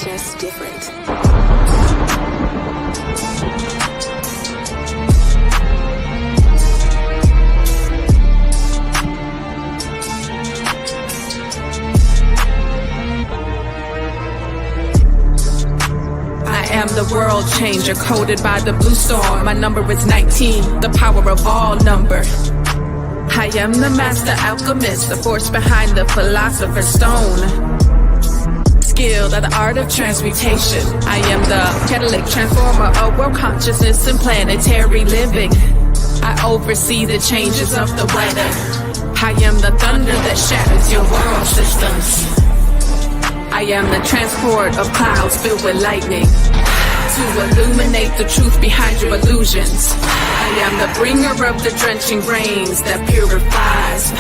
just different. I am the world changer, coded by the blue storm. My number is 19, the power of all number. I am the master alchemist, the force behind the philosopher's stone. Skilled at the art of transmutation. I am the catalytic transformer of world consciousness and planetary living. I oversee the changes of the weather. I am the thunder that shatters your world systems. I am the transport of clouds filled with lightning to illuminate the truth behind your illusions. I am the bringer of the drenching rains that purifies,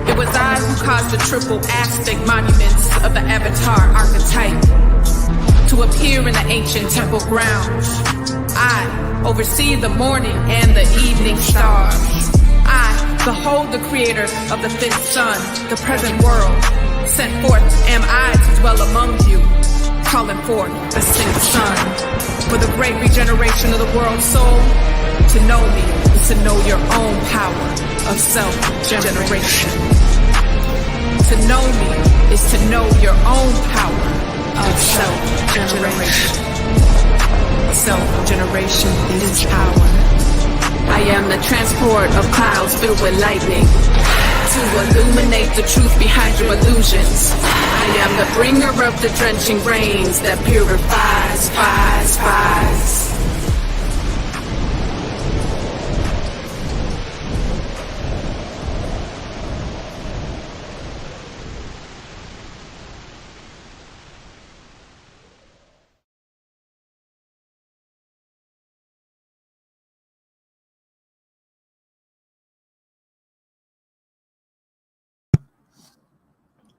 It was I who caused the triple Aztec monuments of the Avatar archetype to appear in the ancient temple grounds. I oversee the morning and the evening stars. I behold the creator of the fifth sun, the present world. Sent forth am I to dwell among you, calling forth the sixth sun. For the great regeneration of the world's soul, to know me is to know your own power of self-generation. To know me is to know your own power of self-generation. Self-generation is power. I am the transport of clouds filled with lightning to illuminate the truth behind your illusions. I am the bringer of the drenching rains that purifies.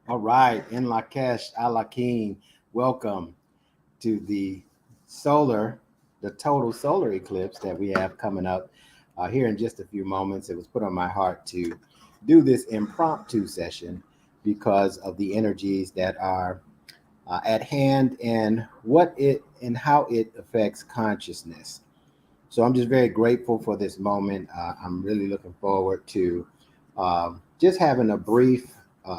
All right, in Lakesh Alakim, welcome to the total solar eclipse that we have coming up here in just a few moments. It was put on my heart to do this impromptu session because of the energies that are at hand and how it affects consciousness. So I'm just very grateful for this moment. I'm really looking forward to just having a brief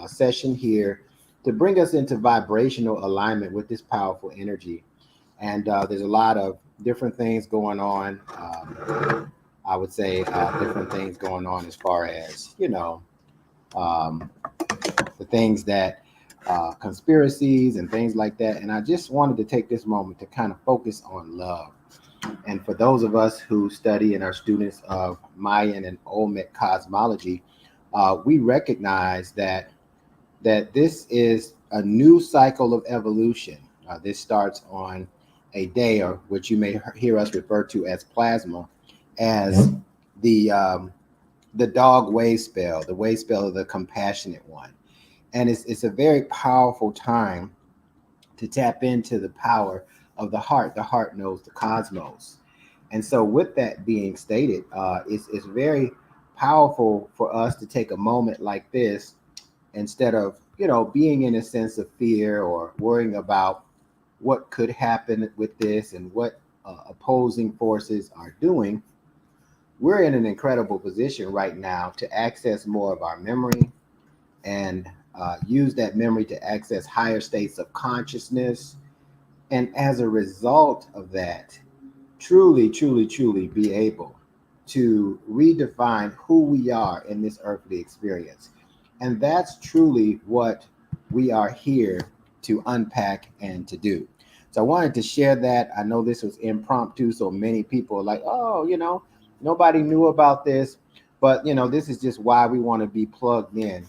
session here to bring us into vibrational alignment with this powerful energy. And there's a lot of different things going on. I would say different things going on as far as, the things that conspiracies and things like that. And I just wanted to take this moment to kind of focus on love. And for those of us who study and are students of Mayan and Olmec cosmology, we recognize that this is a new cycle of evolution. This starts on a day, or which you may hear us refer to as plasma, as the dog wave spell, the wave spell of the compassionate one. And it's a very powerful time to tap into the power of the heart. The heart knows the cosmos. And so with that being stated, it's very powerful for us to take a moment like this, instead of, being in a sense of fear or worrying about what could happen with this and what opposing forces are doing. We're in an incredible position right now to access more of our memory and use that memory to access higher states of consciousness. And as a result of that, truly be able to redefine who we are in this earthly experience. And that's truly what we are here to unpack and to do. So I wanted to share that. I know this was impromptu, so many people are like, oh, nobody knew about this. But, this is just why we want to be plugged in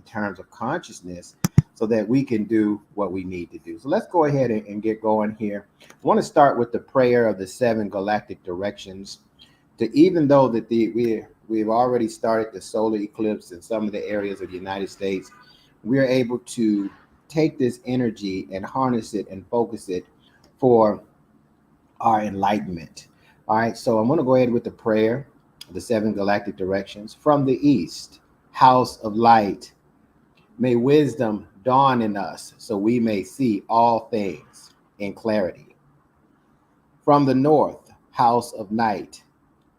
terms of consciousness, so that we can do what we need to do. So let's go ahead and get going here. I want to start with the prayer of the 7 galactic directions. Even though that we've already started the solar eclipse in some of the areas of the United States, we are able to take this energy and harness it and focus it for our enlightenment. All right, so I'm going to go ahead with the prayer, the 7 galactic directions. From the east, house of light, may wisdom dawn in us so we may see all things in clarity. From the north, house of night,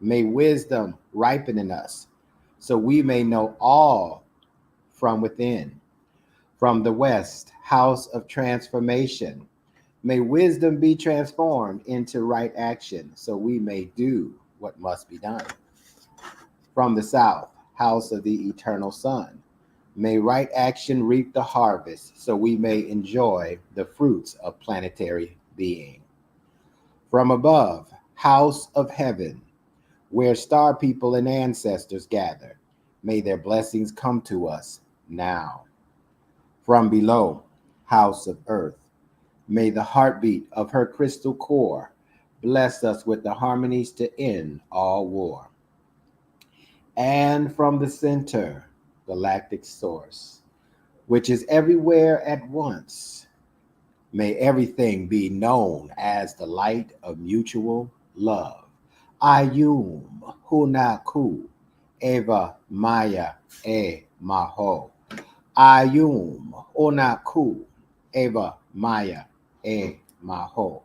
may wisdom ripen in us so we may know all from within. From the west, house of transformation, may wisdom be transformed into right action so we may do what must be done. From the south, house of the eternal sun, may right action reap the harvest so we may enjoy the fruits of planetary being. From above, house of heaven, where star people and ancestors gather, may their blessings come to us now. From below, house of earth, may the heartbeat of her crystal core bless us with the harmonies to end all war. And from the center, galactic source, which is everywhere at once, may everything be known as the light of mutual love. Ayum Hunaku Eva Maya E Maho. Ayum Onaku Eva Maya E Maho.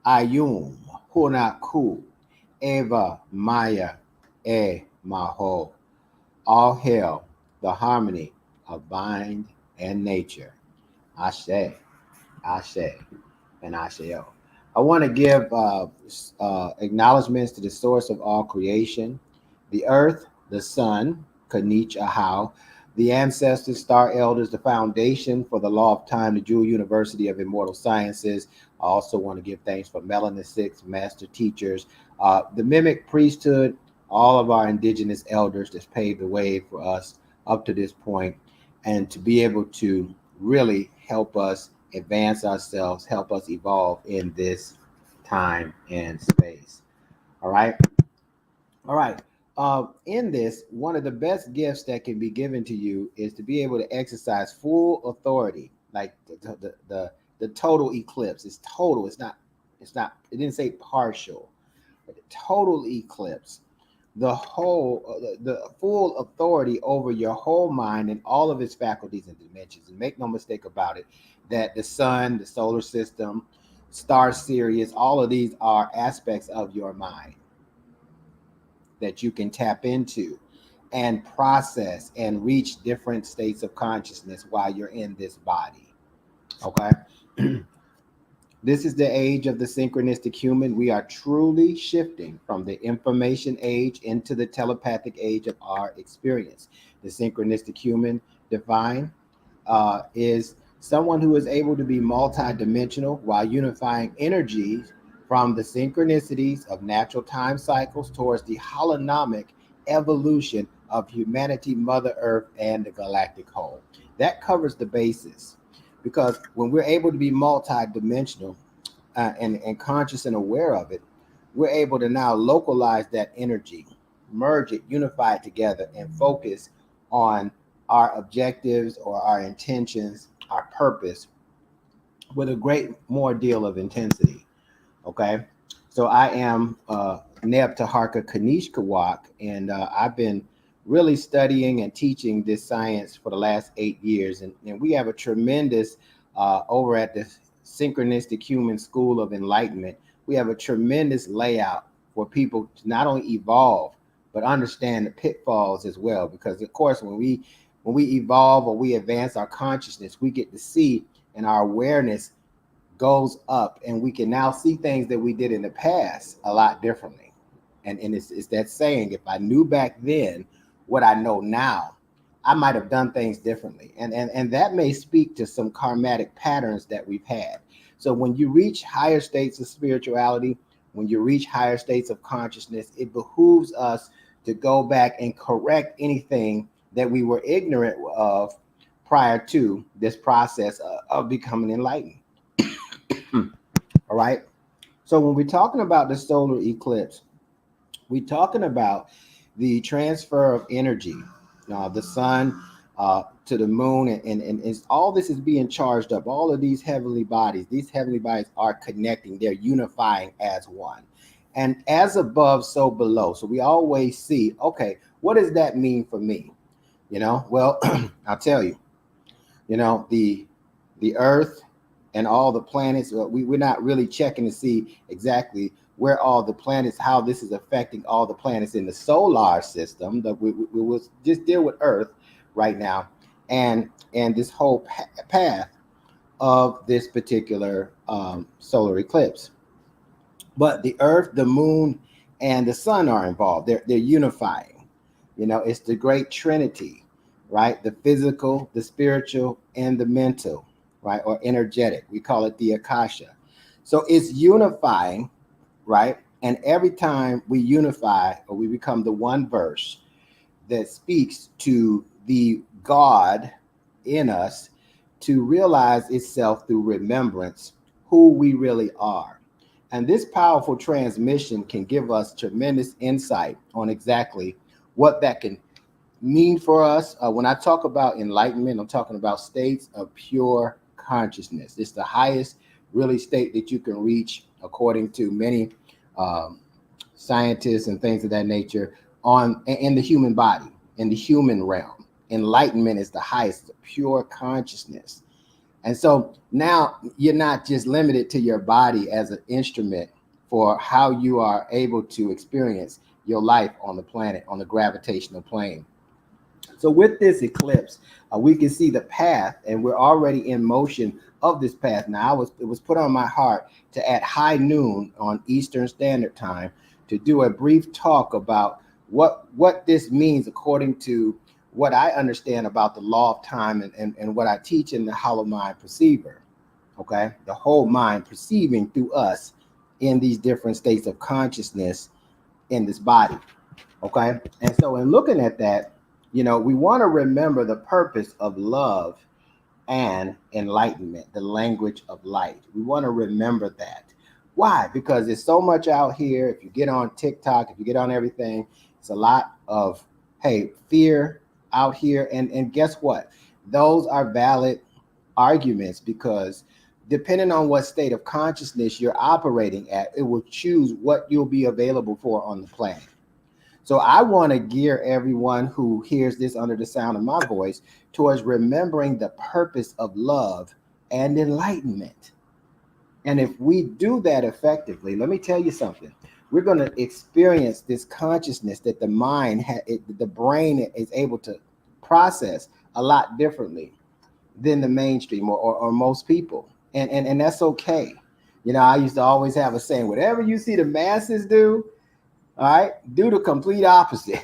Ayum Hunaku Eva Maya E Maho. All hail the harmony of mind and nature. Ashe, Ashe, and Asheo. I want to give acknowledgments to the source of all creation, the earth, the sun, Kanich Ahau, the ancestors, star elders, the foundation for the law of time, the Jewel University of Immortal Sciences. I also want to give thanks for Melanin Six, master teachers, the mimic priesthood, all of our indigenous elders that's paved the way for us up to this point, and to be able to really help us advance ourselves, help us evolve in this time and space. All right. All right. In this, one of the best gifts that can be given to you is to be able to exercise full authority, like the total eclipse. It's total. It's not. It didn't say partial, but the total eclipse. The whole, the full authority over your whole mind and all of its faculties and dimensions. And make no mistake about it, that the sun, the solar system, star Sirius, all of these are aspects of your mind that you can tap into and process and reach different states of consciousness while you're in this body. Okay. This is the age of the synchronistic human. We are truly shifting from the information age into the telepathic age of our experience. The synchronistic human divine is someone who is able to be multidimensional while unifying energies from the synchronicities of natural time cycles towards the holonomic evolution of humanity, Mother Earth, and the galactic whole. That covers the basis. Because when we're able to be multidimensional and conscious and aware of it, we're able to now localize that energy, merge it, unify it together, and focus on our objectives or our intentions, our purpose, with a great more deal of intensity. Okay, so I am Neb Taharka Kanish Kawak, and I've been really studying and teaching this science for the last 8 years. And we have a tremendous, over at the Synchronistic Human School of Enlightenment, we have a tremendous layout for people to not only evolve, but understand the pitfalls as well. Because of course, when we evolve or we advance our consciousness, we get to see, and our awareness goes up, and we can now see things that we did in the past a lot differently. And it's that saying, if I knew back then what I know now, I might have done things differently. And that may speak to some karmatic patterns that we've had. So when you reach higher states of spirituality, when you reach higher states of consciousness, it behooves us to go back and correct anything that we were ignorant of prior to this process of becoming enlightened. All right. So when we're talking about the solar eclipse, we're talking about the transfer of energy, the sun to the moon, and all this is being charged up. All of these heavenly bodies are connecting. They're unifying as one. And as above, so below. So we always see, okay, what does that mean for me? Well, I'll tell you. You know, the Earth and all the planets. We're not really checking to see exactly where all the planets, how this is affecting all the planets in the solar system. That we will just deal with Earth right now, and this whole path of this particular solar eclipse. But the Earth, the Moon, and the Sun are involved. They're unifying. You know, it's the great Trinity, right? The physical, the spiritual, and the mental, right? Or energetic. We call it the Akasha. So it's unifying, right? And every time we unify or we become the one verse that speaks to the God in us to realize itself through remembrance who we really are. And this powerful transmission can give us tremendous insight on exactly what that can mean for us. When I talk about enlightenment, I'm talking about states of pure consciousness. It's the highest really state that you can reach, according to many scientists and things of that nature, on in the human body, in the human realm. Enlightenment is the highest, pure consciousness. And so now you're not just limited to your body as an instrument for how you are able to experience your life on the planet, on the gravitational plane. So with this eclipse, we can see the path, and we're already in motion of this path. Now, it was put on my heart to at high noon on Eastern Standard Time to do a brief talk about what this means according to what I understand about the law of time and what I teach in the hollow mind perceiver. Okay, the whole mind perceiving through us in these different states of consciousness in this body. Okay, and so in looking at that, you know, we want to remember the purpose of love and enlightenment, the language of light. We want to remember that. Why? Because there's so much out here. If you get on TikTok, if you get on everything, it's a lot of, hey, fear out here. And guess what? Those are valid arguments, because depending on what state of consciousness you're operating at, it will choose what you'll be available for on the planet. So I want to gear everyone who hears this under the sound of my voice towards remembering the purpose of love and enlightenment. And if we do that effectively, let me tell you something. We're going to experience this consciousness that the mind, the brain is able to process a lot differently than the mainstream or most people. And that's okay. You know, I used to always have a saying, whatever you see the masses do, all right, do the complete opposite,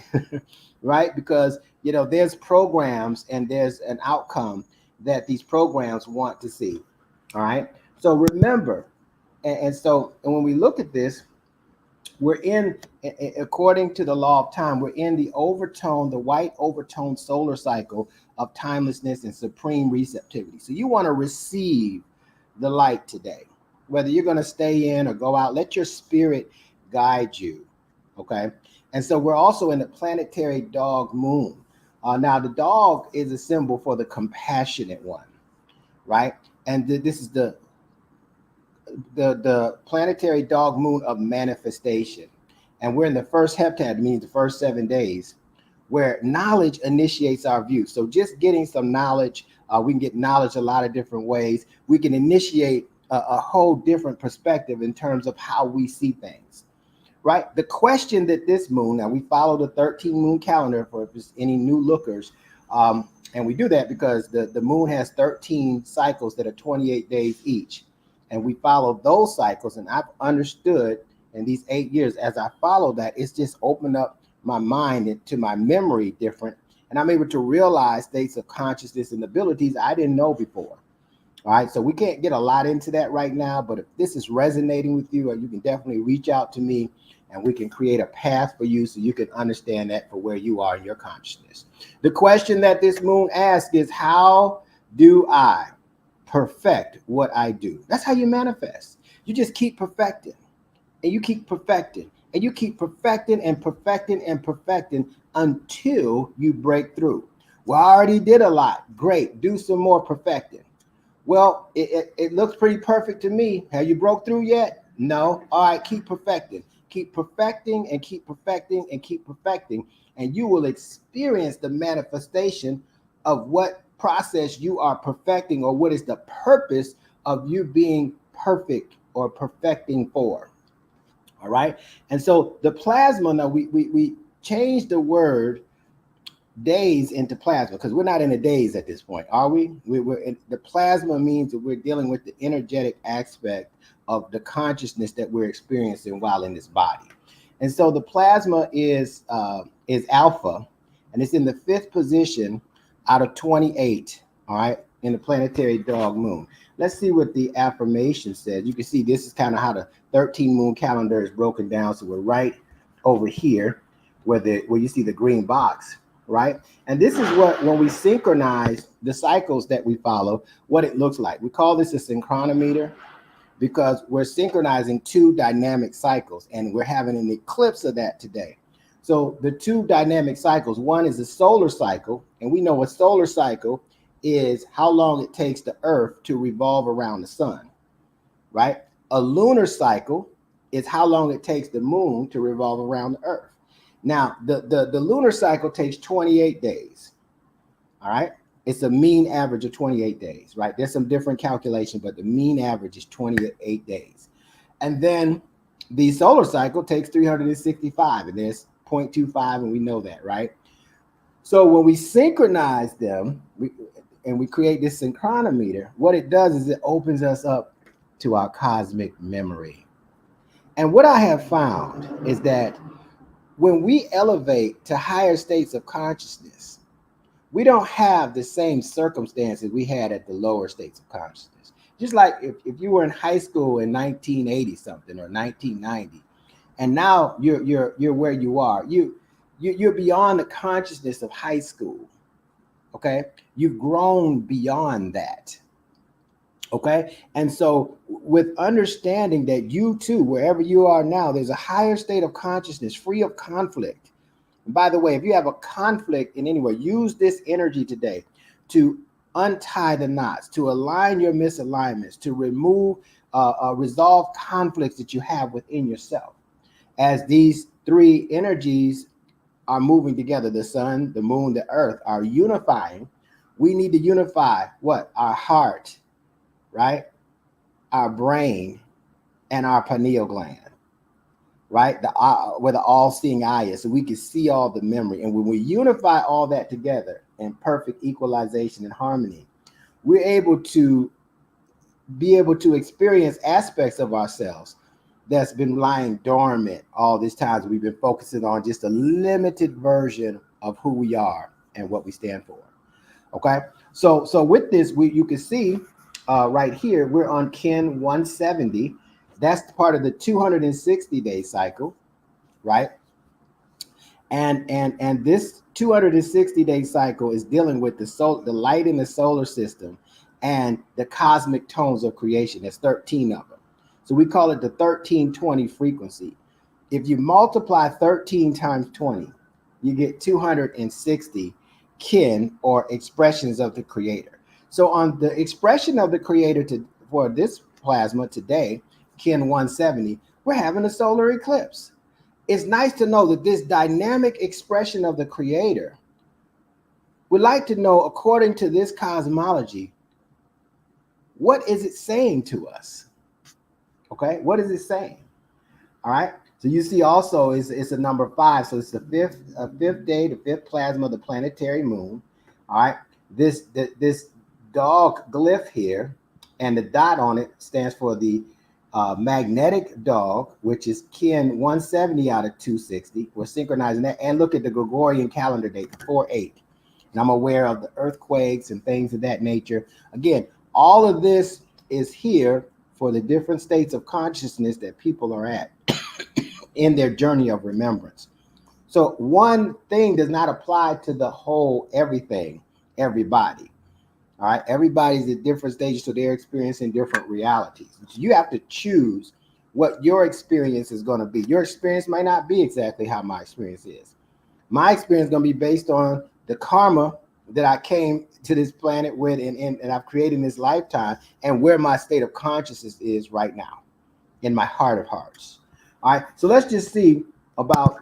right? Because, you know, there's programs and there's an outcome that these programs want to see, all right? So remember, and when we look at this, we're in, according to the law of time, we're in the overtone, the white overtone solar cycle of timelessness and supreme receptivity. So you want to receive the light today, whether you're going to stay in or go out, let your spirit guide you. Okay. And so we're also in the planetary dog moon. Now, the dog is a symbol for the compassionate one, right? And this is the planetary dog moon of manifestation. And we're in the first heptad, meaning the first 7 days, where knowledge initiates our view. So just getting some knowledge, we can get knowledge a lot of different ways. We can initiate a whole different perspective in terms of how we see things. Right. The question that this moon, now we follow the 13 moon calendar for any new lookers. And we do that because the moon has 13 cycles that are 28 days each. And we follow those cycles. And I've understood in these 8 years, as I follow that, it's just opened up my mind to my memory different. And I'm able to realize states of consciousness and abilities I didn't know before. All right, so we can't get a lot into that right now, but if this is resonating with you, you can definitely reach out to me and we can create a path for you so you can understand that for where you are in your consciousness. The question that this moon asks is, how do I perfect what I do? That's how you manifest. You just keep perfecting and you keep perfecting and you keep perfecting and perfecting and perfecting until you break through. Well, I already did a lot. Great. Do some more perfecting. Well, it looks pretty perfect to me. Have you broke through yet? No. All right, keep perfecting. Keep perfecting and keep perfecting and keep perfecting. And you will experience the manifestation of what process you are perfecting, or what is the purpose of you being perfect or perfecting for. All right. And so the plasma, now we changed the word days into plasma, because we're not in a daze at this point, are we? We're in, the plasma means that we're dealing with the energetic aspect of the consciousness that we're experiencing while in this body. And so the plasma is alpha, and it's in the 5th position out of 28. All right, in the planetary dog moon. Let's see what the affirmation says. You can see this is kind of how the 13 moon calendar is broken down. So we're right over here where you see the green box, right? And this is what, when we synchronize the cycles that we follow, what it looks like. We call this a synchronometer because we're synchronizing 2 dynamic cycles, and we're having an eclipse of that today. So the 2 dynamic cycles, one is a solar cycle, and we know a solar cycle is how long it takes the Earth to revolve around the sun, right? A lunar cycle is how long it takes the moon to revolve around the Earth. Now, the lunar cycle takes 28 days, all right? It's a mean average of 28 days, right? There's some different calculation, but the mean average is 28 days. And then the solar cycle takes 365, and there's 0.25, and we know that, right? So when we synchronize them, we create this synchronometer, what it does is it opens us up to our cosmic memory. And what I have found is that when we elevate to higher states of consciousness, we don't have the same circumstances we had at the lower states of consciousness. Just like if you were in high school in 1980 something or 1990, and now you're where you are, you're beyond the consciousness of high school. Okay, you've grown beyond that. Okay, and so with understanding that you too, wherever you are now, there's a higher state of consciousness free of conflict. And by the way, if you have a conflict in any way, use this energy today to untie the knots, to align your misalignments, to remove, resolve conflicts that you have within yourself. As these 3 energies are moving together, the sun, the moon, the earth are unifying. We need to unify what? Our heart, right? Our brain and our pineal gland, right? Where the all-seeing eye is, so we can see all the memory. And when we unify all that together in perfect equalization and harmony, we're able to experience aspects of ourselves that's been lying dormant all this time. So we've been focusing on just a limited version of who we are and what we stand for. Okay, so with this, you can see right here, we're on Kin 170. That's part of the 260-day cycle, right? And this 260-day cycle is dealing with the light in the solar system and the cosmic tones of creation. There's 13 of them. So we call it the 1320 frequency. If you multiply 13 times 20, you get 260 kin, or expressions of the creator. So on the expression of the creator for this plasma today, Kin 170, we're having a solar eclipse. It's nice to know that this dynamic expression of the creator, we'd like to know, according to this cosmology, what is it saying to us? Okay, what is it saying? All right, so you see also it's a number 5, so it's the 5th day, the 5th plasma of the planetary moon. All right, this dog glyph here, and the dot on it stands for the magnetic dog, which is Kin 170 out of 260. We're synchronizing that, and look at the Gregorian calendar date, 4/8. And I'm aware of the earthquakes and things of that nature. Again, all of this is here for the different states of consciousness that people are at in their journey of remembrance. So one thing does not apply to the whole everything, everybody. All right, everybody's at different stages, so they're experiencing different realities. So you have to choose what your experience is going to be. Your experience might not be exactly how my experience is. My experience is going to be based on the karma that I came to this planet with, and I've created in this lifetime, and where my state of consciousness is right now in my heart of hearts. All right, so let's just see about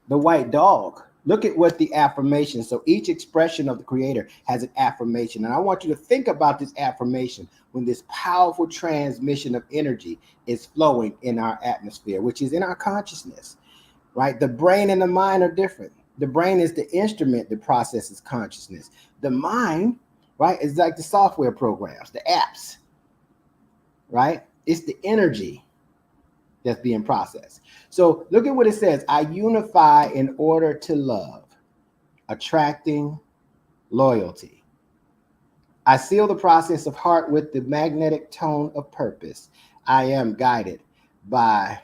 the white dog Look at what the affirmation. So each expression of the creator has an affirmation. And I want you to think about this affirmation when this powerful transmission of energy is flowing in our atmosphere, which is in our consciousness, right? The brain and the mind are different. The brain is the instrument that processes consciousness. The mind, right, is like the software programs, the apps, right? It's the energy that's being processed. So look at what it says. I unify in order to love, attracting loyalty. I seal the process of heart with the magnetic tone of purpose. I am guided by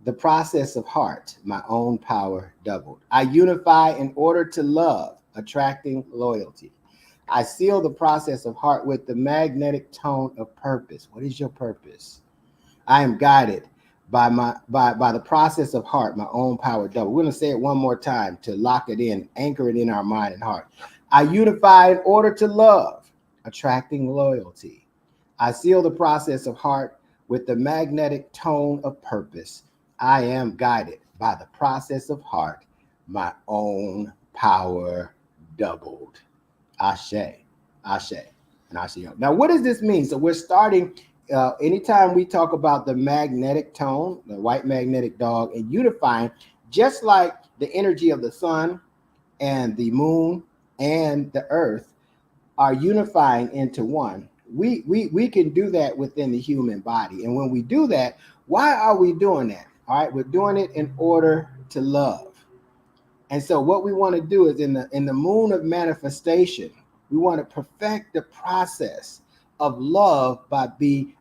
the process of heart, my own power doubled. I unify in order to love, attracting loyalty. I seal the process of heart with the magnetic tone of purpose. What is your purpose? I am guided by the process of heart, my own power double. We're going to say it one more time to lock it in, anchor it in our mind and heart. I unify in order to love, attracting loyalty. I seal the process of heart with the magnetic tone of purpose. I am guided by the process of heart, my own power doubled. Ashe, Ashe, and Ashe. Now, what does this mean? So we're starting, anytime we talk about the magnetic tone, the white magnetic dog, and unifying, just like the energy of the sun and the moon and the earth are unifying into one. We can do that within the human body. And when we do that, why are we doing that? All right, we're doing it in order to love. And so what we want to do is in the moon of manifestation, we want to perfect the process of love by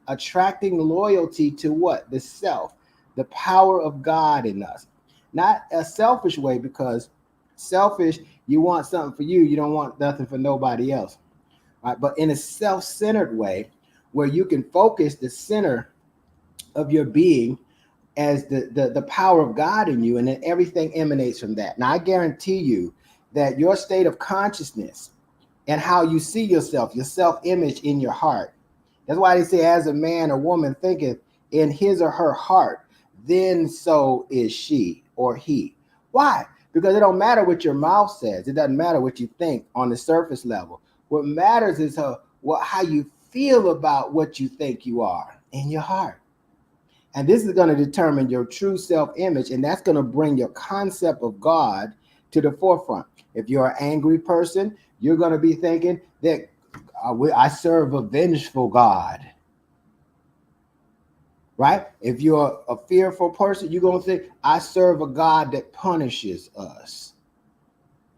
attracting loyalty to what? The self, the power of God in us. Not a selfish way, because selfish, you want something for you, you don't want nothing for nobody else. All right, but in a self-centered way where you can focus the center of your being as the power of God in you, and then everything emanates from that. Now, I guarantee you that your state of consciousness and how you see yourself, your self-image in your heart. That's why they say, as a man or woman thinketh in his or her heart, then so is she or he. Why? Because it don't matter what your mouth says. It doesn't matter what you think on the surface level. What matters is how you feel about what you think you are in your heart. And this is going to determine your true self-image, and that's going to bring your concept of God to the forefront. If you're an angry person, you're going to be thinking that I serve a vengeful God, right? If you're a fearful person, you're going to think, I serve a God that punishes us,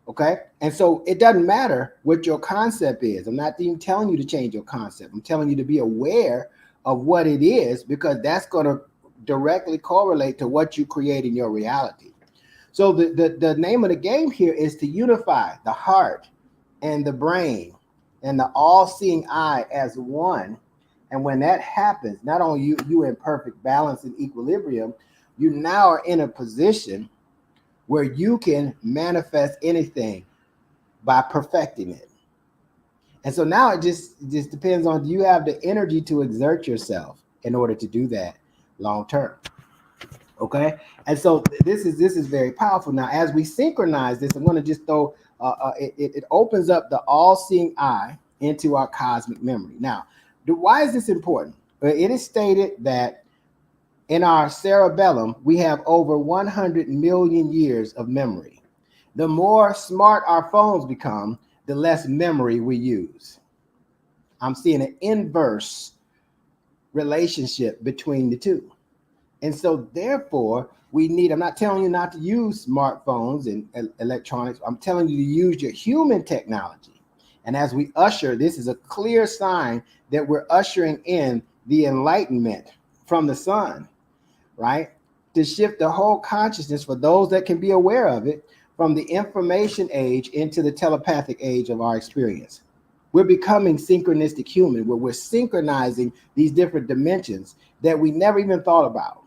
okay? And so it doesn't matter what your concept is. I'm not even telling you to change your concept. I'm telling you to be aware of what it is, because that's going to directly correlate to what you create in your reality. So the name of the game here is to unify the heart and the brain and the all-seeing eye as one. And when that happens, not only you in perfect balance and equilibrium, you now are in a position where you can manifest anything by perfecting it. And so now it just depends on, do you have the energy to exert yourself in order to do that long term? Okay. And so this is very powerful. Now, as we synchronize this, I'm going to just throw it opens up the all-seeing eye into our cosmic memory. Now, why is this important? It is stated that in our cerebellum, we have over 100 million years of memory. The more smart our phones become, the less memory we use. I'm seeing an inverse relationship between the two. And so therefore, I'm not telling you not to use smartphones and electronics. I'm telling you to use your human technology. And as we usher, this is a clear sign that we're ushering in the enlightenment from the sun, right? To shift the whole consciousness for those that can be aware of it, from the information age into the telepathic age of our experience. We're becoming synchronistic human, where we're synchronizing these different dimensions that we never even thought about.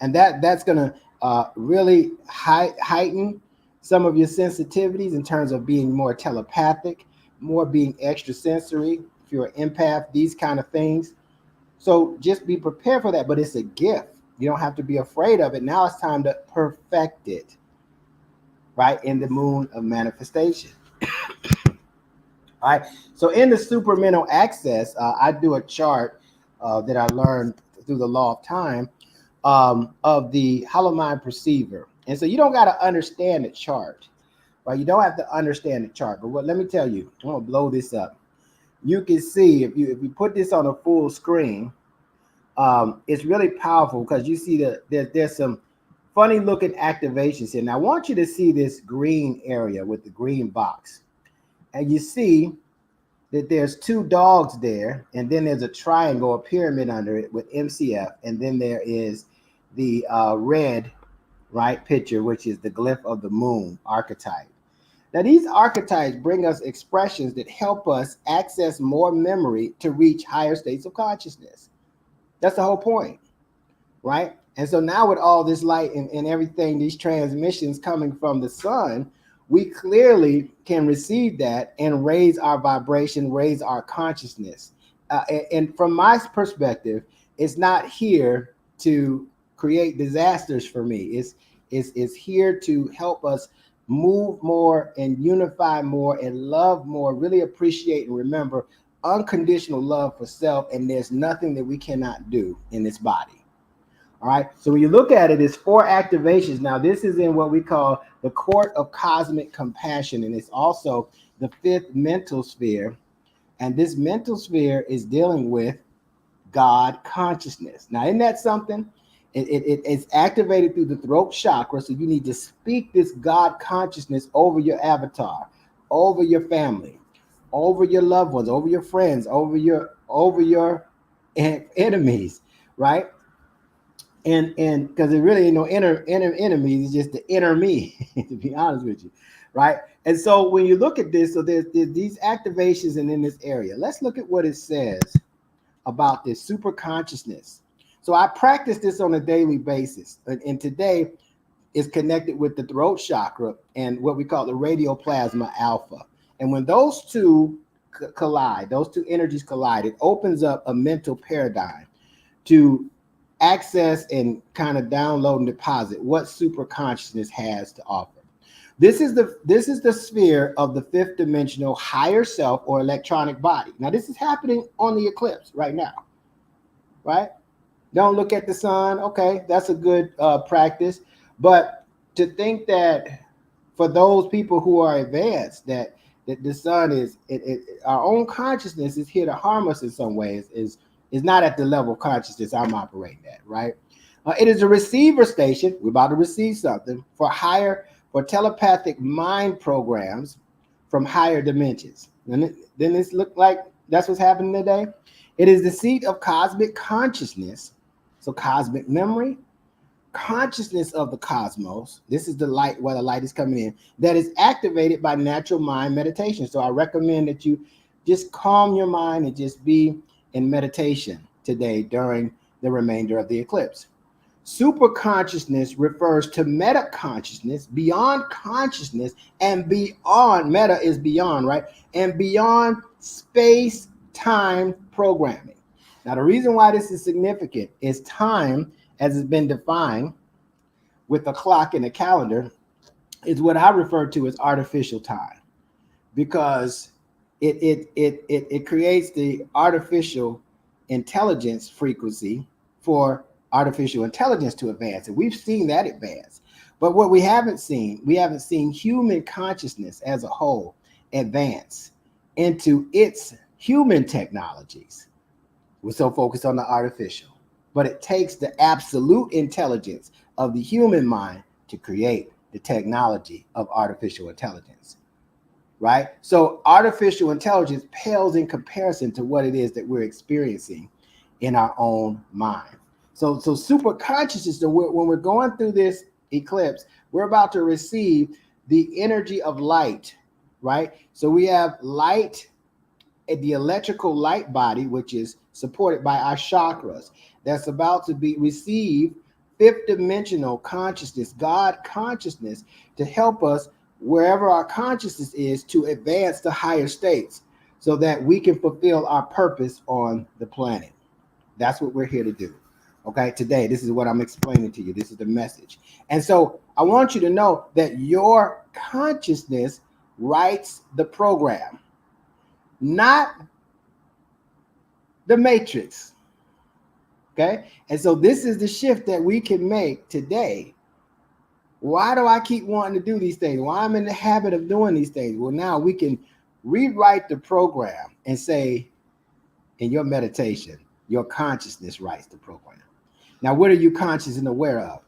And that's going to really heighten some of your sensitivities in terms of being more telepathic, more being extrasensory, if you're an empath, these kind of things. So just be prepared for that, but it's a gift. You don't have to be afraid of it. Now it's time to perfect it. right? In the moon of manifestation. All right. So in the supramental access, I do a chart that I learned through the law of time of the hollow mind perceiver. And so you don't got to understand the chart, right? You don't have to understand the chart. But let me tell you, I'm gonna blow this up. You can see if you put this on a full screen, it's really powerful because you see that there's some funny looking activations here. Now I want you to see this green area with the green box, and you see that there's two dogs there, and then there's a triangle, a pyramid under it with MCF, and then there is the red, right, picture, which is the glyph of the moon archetype. Now, these archetypes bring us expressions that help us access more memory to reach higher states of consciousness. That's the whole point, right? And so now with all this light and everything, these transmissions coming from the sun, we clearly can receive that and raise our vibration, raise our consciousness. And from my perspective, it's not here to create disasters for me. It's here to help us move more and unify more and love more, really appreciate and remember unconditional love for self. And there's nothing that we cannot do in this body. All right. So when you look at it, it's 4 activations. Now, this is in what we call the court of cosmic compassion. And it's also the 5th mental sphere. And this mental sphere is dealing with God consciousness. Now, isn't that something? It's activated through the throat chakra. So you need to speak this God consciousness over your avatar, over your family, over your loved ones, over your friends, over your enemies, right? And because it really ain't no inner enemies, it's just the inner me, to be honest with you, right? And so when you look at this, so there's these activations and in this area. Let's look at what it says about this super consciousness. So I practice this on a daily basis, and today is connected with the throat chakra and what we call the radioplasma alpha. And when those two collide, those two energies collide, it opens up a mental paradigm to access and kind of download and deposit what super consciousness has to offer. This is the sphere of the 5th dimensional higher self or electronic body. Now, this is happening on the eclipse right now, right? Don't look at the sun. Okay, that's a good practice. But to think that for those people who are advanced, that the sun is our own consciousness is here to harm us in some ways is not at the level of consciousness I'm operating at, right? It is a receiver station. We're about to receive something for telepathic mind programs from higher dimensions. Then this look like that's what's happening today. It is the seat of cosmic consciousness. So cosmic memory, consciousness of the cosmos. This is the light, where the light is coming in, that is activated by natural mind meditation. So I recommend that you just calm your mind and just be in meditation today during the remainder of the eclipse. Super consciousness refers to meta consciousness, beyond consciousness, and beyond. Meta is beyond, right? And beyond space time programming. Now, the reason why this is significant is time, as it's been defined with a clock and a calendar, is what I refer to as artificial time, because it creates the artificial intelligence frequency for artificial intelligence to advance, and we've seen that advance. But what we haven't seen human consciousness as a whole advance into its human technologies. We're so focused on the artificial, but it takes the absolute intelligence of the human mind to create the technology of artificial intelligence, right? So artificial intelligence pales in comparison to what it is that we're experiencing in our own mind. So super consciousness, when we're going through this eclipse, we're about to receive the energy of light, right? So we have light, the electrical light body, which is supported by our chakras, that's about to be received 5th dimensional consciousness, God consciousness, to help us wherever our consciousness is to advance to higher states so that we can fulfill our purpose on the planet. That's what we're here to do. Okay, today, this is what I'm explaining to you. This is the message. And so I want you to know that your consciousness writes the program, not the matrix. Okay? And so this is the shift that we can make today. Why do I keep wanting to do these things? Why I'm in the habit of doing these things? Well, now we can rewrite the program and say, in your meditation, your consciousness writes the program. Now, what are you conscious and aware of?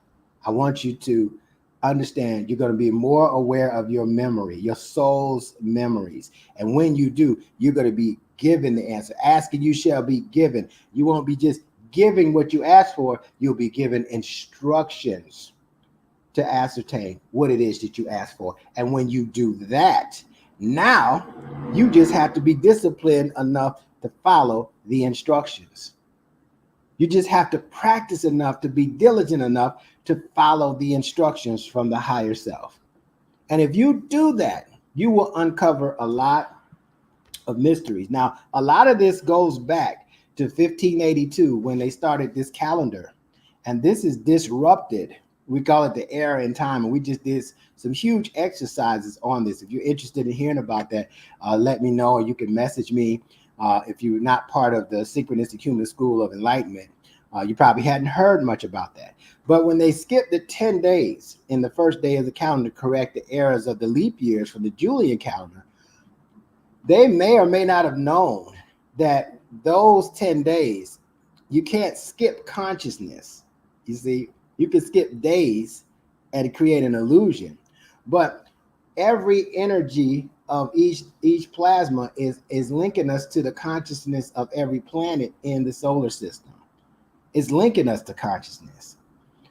I want you to understand you're going to be more aware of your memory, your soul's memories. And when you do, you're going to be given the answer. Asking, you shall be given. You won't be just giving what you ask for. You'll be given instructions to ascertain what it is that you ask for. And when you do that, now you just have to be disciplined enough to follow the instructions. You just have to practice enough to be diligent enough to follow the instructions from the higher self. And if you do that, you will uncover a lot of mysteries. Now, a lot of this goes back to 1582 when they started this calendar. And this is disrupted. We call it the era in time. And we just did some huge exercises on this. If you're interested in hearing about that, let me know, or you can message me. If you're not part of the Synchronistic Human School of Enlightenment, you probably hadn't heard much about that. But when they skipped the 10 days in the first day of the calendar to correct the errors of the leap years from the Julian calendar, they may or may not have known that those 10 days, you can't skip consciousness. You see, you can skip days and create an illusion. But every energy of each plasma is linking us to the consciousness of every planet in the solar system. It's linking us to consciousness.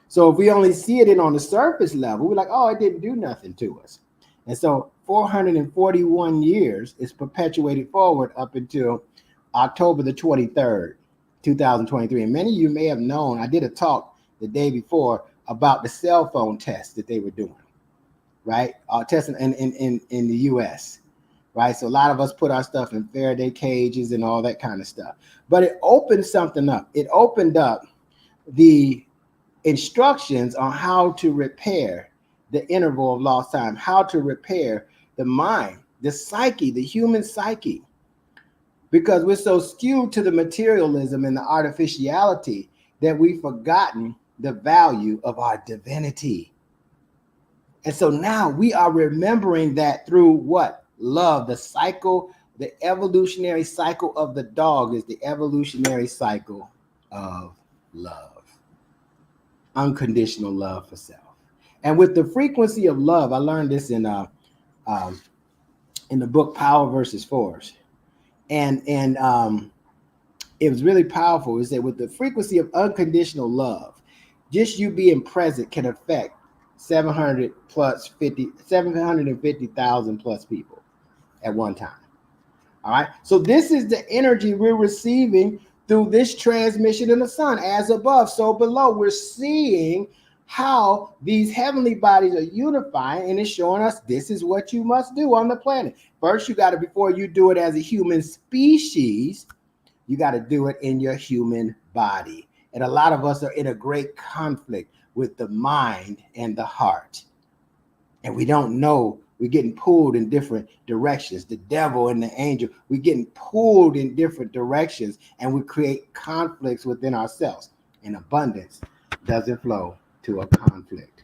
So if we only see it in on the surface level, we're like, oh, it didn't do nothing to us. And so 441 years is perpetuated forward up until October the 23rd, 2023. And many of you may have known, I did a talk the day before about the cell phone tests that they were doing, right? Testing in the US, right? So a lot of us put our stuff in Faraday cages and all that kind of stuff. But it opened something up. It opened up the instructions on how to repair the interval of lost time, how to repair the mind, the psyche, the human psyche. Because we're so skewed to the materialism and the artificiality that we've forgotten the value of our divinity. And so now we are remembering that through what? Love. The cycle, the evolutionary cycle of the dog is the evolutionary cycle of love. Unconditional love for self. And with the frequency of love, I learned this in the book Power versus Force. And it was really powerful. Is that with the frequency of unconditional love, just you being present can affect 750,000 plus people at one time. All right. So this is the energy we're receiving through this transmission in the sun. As above, so below. We're seeing how these heavenly bodies are unifying, and it's showing us this is what you must do on the planet. First, you got to, before you do it as a human species, you got to do it in your human body. And a lot of us are in a great conflict with the mind and the heart. And we don't know, we're getting pulled in different directions. The devil and the angel, we're getting pulled in different directions, and we create conflicts within ourselves. And abundance doesn't flow to a conflict.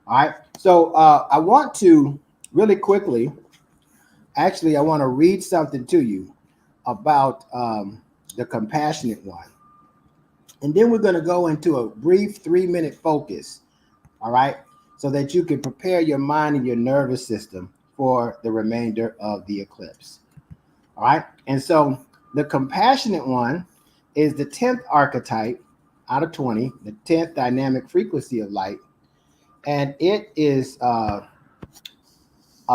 All right. So I want to really quickly, actually, I want to read something to you about the compassionate one. And then we're going to go into a brief 3-minute focus. All right. So that you can prepare your mind and your nervous system for the remainder of the eclipse. All right. And so the compassionate one is the 10th archetype out of 20, the 10th dynamic frequency of light. And it is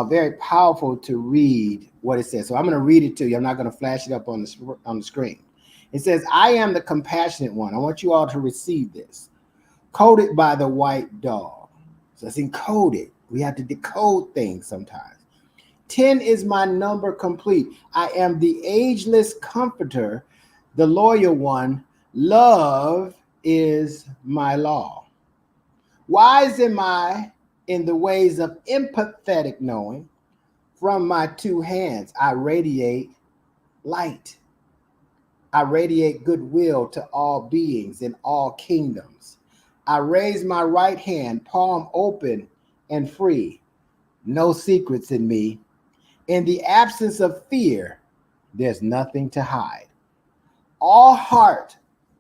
very powerful to read what it says. So I'm going to read it to you. I'm not going to flash it up on the screen. It says, I am the compassionate one. I want you all to receive this. Coded by the white dog. So it's encoded. We have to decode things sometimes. 10 is my number complete. I am the ageless comforter, the loyal one. Love is my law. Wise am I, In the ways of empathetic knowing, from my two hands, I radiate light. I radiate goodwill to all beings in all kingdoms. I raise my right hand, palm open and free. No secrets in me. In the absence of fear, there's nothing to hide. All heart,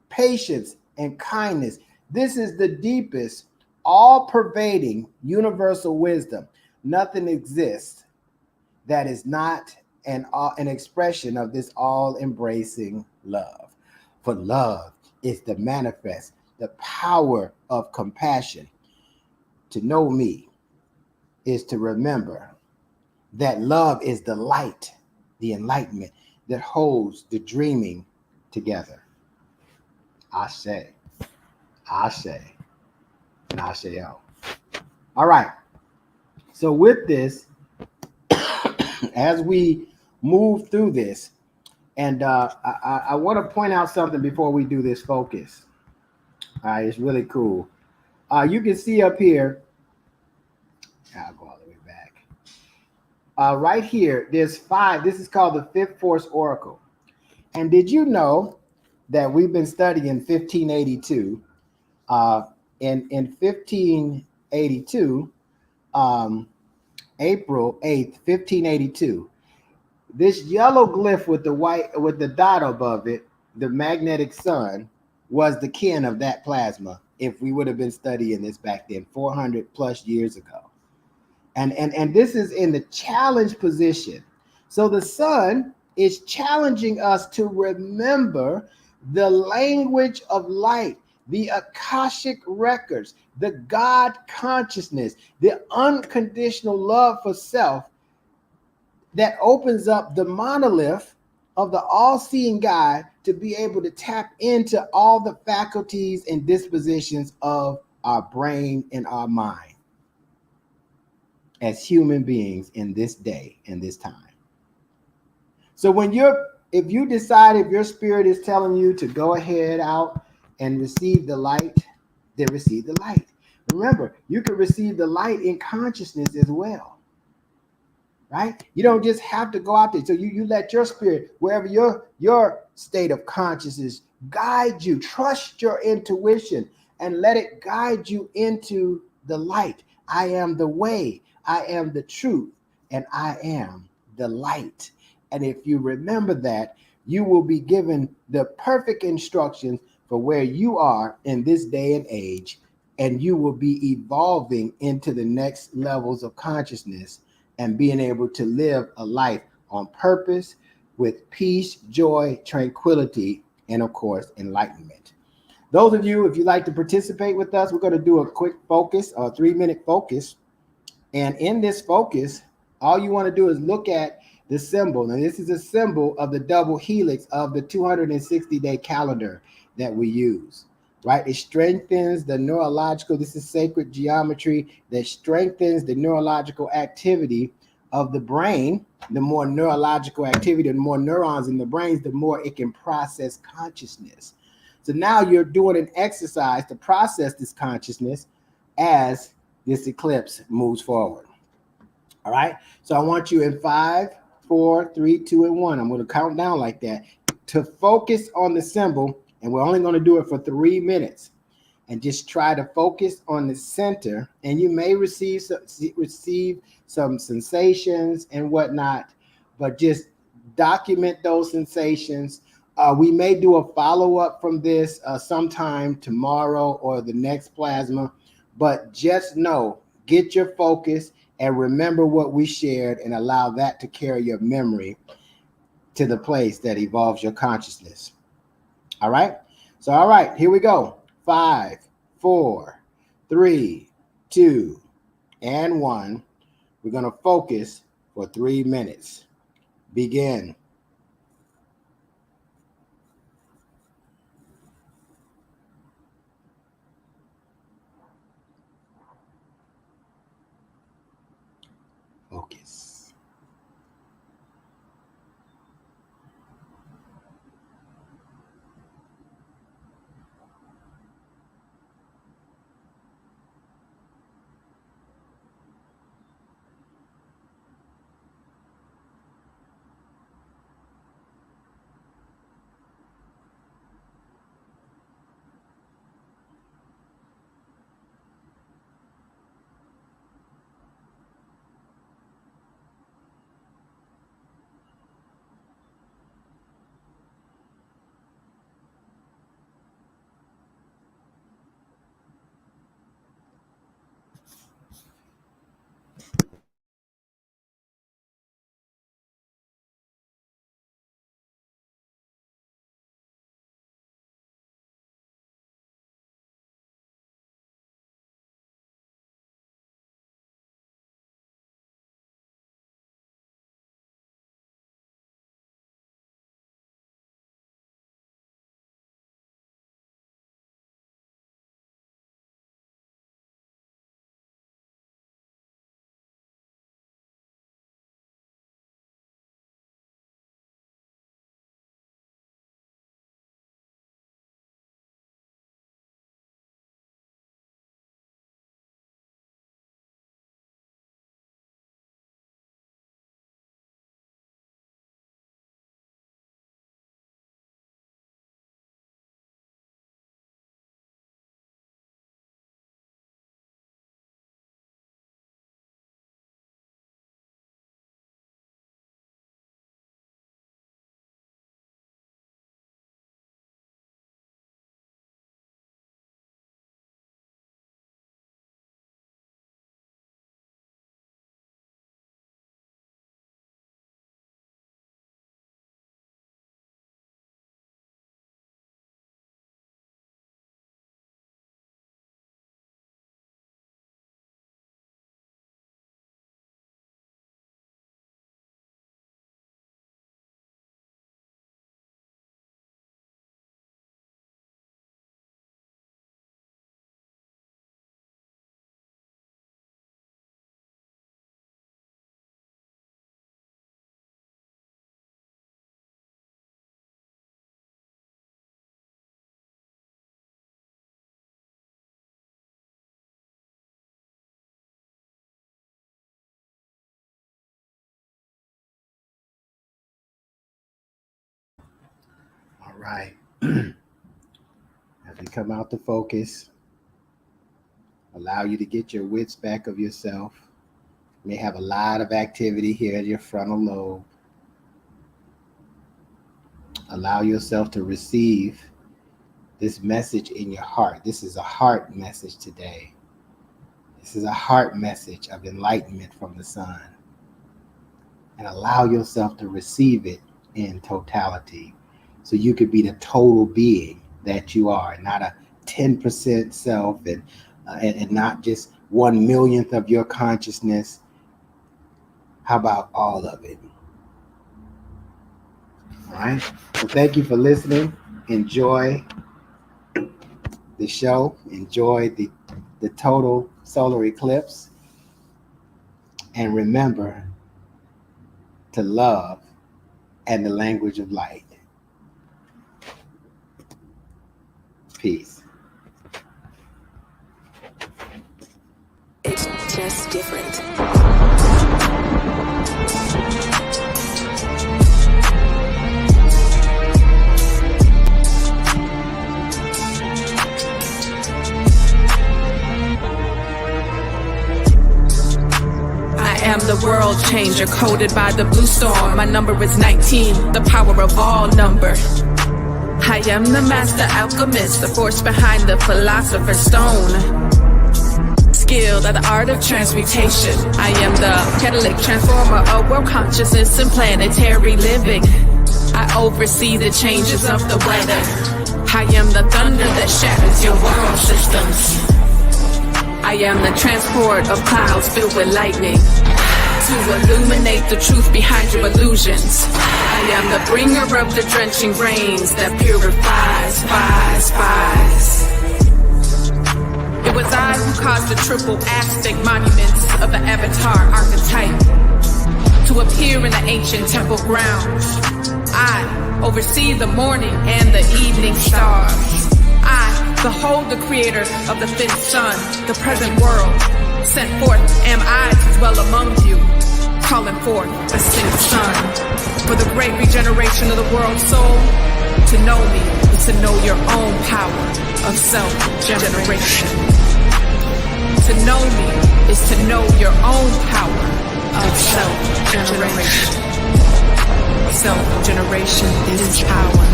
patience, and kindness. This is the deepest, all pervading, universal wisdom. Nothing exists that is not an expression of this all embracing love. For love is the manifest, the power of compassion. To know me is to remember that love is the light, the enlightenment that holds the dreaming together. Ashe, Ashe, and Asheo. All right. So with this, as we move through this, and I want to point out something before we do this focus. All right, it's really cool. You can see up here, I'll go all the way back. Right here, there's 5. This is called the Fifth Force Oracle. And did you know that we've been studying 1582? In 1582, April 8th, 1582, this yellow glyph with the dot above it, the magnetic sun, was the kin of that plasma if we would have been studying this back then, 400 plus years ago. And this is in the challenge position. So the sun is challenging us to remember the language of light, the Akashic records, the God consciousness, the unconditional love for self that opens up the monolith of the all-seeing God to be able to tap into all the faculties and dispositions of our brain and our mind as human beings in this day and this time. So if you decide, if your spirit is telling you to go ahead out and receive the light, then receive the light. Remember, you can receive the light in consciousness as well. Right? You don't just have to go out there. So you let your spirit, wherever your state of consciousness, guide you. Trust your intuition and let it guide you into the light. I am the way, I am the truth, and I am the light. And if you remember that, you will be given the perfect instructions for where you are in this day and age, and you will be evolving into the next levels of consciousness and being able to live a life on purpose with peace, joy, tranquility, and of course, enlightenment. Those of you, if you'd like to participate with us, we're going to do a quick focus, a 3-minute focus. And in this focus, all you want to do is look at the symbol. And this is a symbol of the double helix of the 260-day calendar that we use. Right? It strengthens the neurological, this is sacred geometry that strengthens the neurological activity of the brain. The more neurological activity, the more neurons in the brain, the more it can process consciousness. So now you're doing an exercise to process this consciousness as this eclipse moves forward. All right. So I want you in 5, 4, 3, 2, and 1. I'm going to count down like that to focus on the symbol. And we're only going to do it for 3 minutes, and just try to focus on the center. And you may receive some sensations and whatnot, but just document those sensations. We may do a follow-up from this sometime tomorrow or the next plasma, but just know, get your focus and remember what we shared and allow that to carry your memory to the place that evolves your consciousness. All right. So, all right, here we go. 5, 4, 3, 2, and 1. We're going to focus for 3 minutes. Begin. Focus. right. As we come out to focus, allow you to get your wits back of yourself. You may have a lot of activity here at your frontal lobe. Allow yourself to receive this message in your heart. This is a heart message today. This is a heart message of enlightenment from the sun. And allow yourself to receive it in totality, so you could be the total being that you are, not a 10% self and not just 1/1,000,000th of your consciousness. How about all of it? All right. So thank you for listening. Enjoy the show. Enjoy the total solar eclipse. And remember to love and the language of light. Peace. It's just different. I am the world changer, coded by the blue storm. My number is 19, the power of all number. I am the master alchemist, the force behind the philosopher's stone. Skilled at the art of transmutation. I am the catalytic transformer of world consciousness and planetary living. I oversee the changes of the weather. I am the thunder that shatters your world systems. I am the transport of clouds filled with lightning, to illuminate the truth behind your illusions. I am the bringer of the drenching rains that purifies. It was I who caused the triple Aztec monuments of the Avatar archetype to appear in the ancient temple grounds. I oversee the morning and the evening stars. I behold the creator of the fifth sun, the present world. Sent forth am I to dwell among you, calling forth a sixth sun. For the great regeneration of the world's soul, to know me is to know your own power of self-generation. To know me is to know your own power of self-generation. Self-generation is power.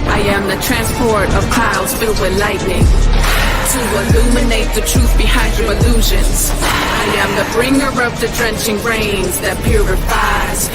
I am the transport of clouds filled with lightning, to illuminate the truth behind your illusions. I am the bringer of the drenching rains that purifies.